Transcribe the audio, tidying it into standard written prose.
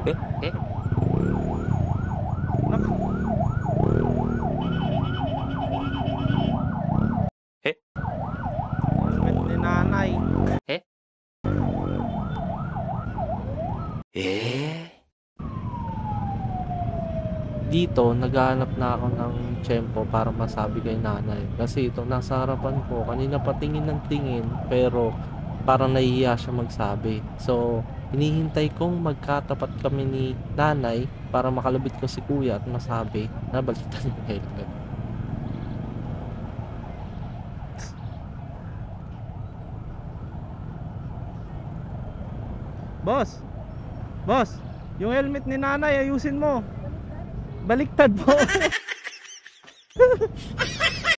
Eh? Eh? Naku, Eh? helmet ni nanay. Eh? Eh? Dito, naghahanap na ako ng tiyempo para masabi kay nanay. Kasi ito, nasa harapan ko, kanina pa tingin ng tingin, pero parang nahihiya siya magsabi. So, hinihintay kong magkatapat kami ni nanay para makalabit ko si kuya at masabi na baliktad yung helmet. Boss, boss, yung helmet ni nanay ayusin mo. Baliktad po.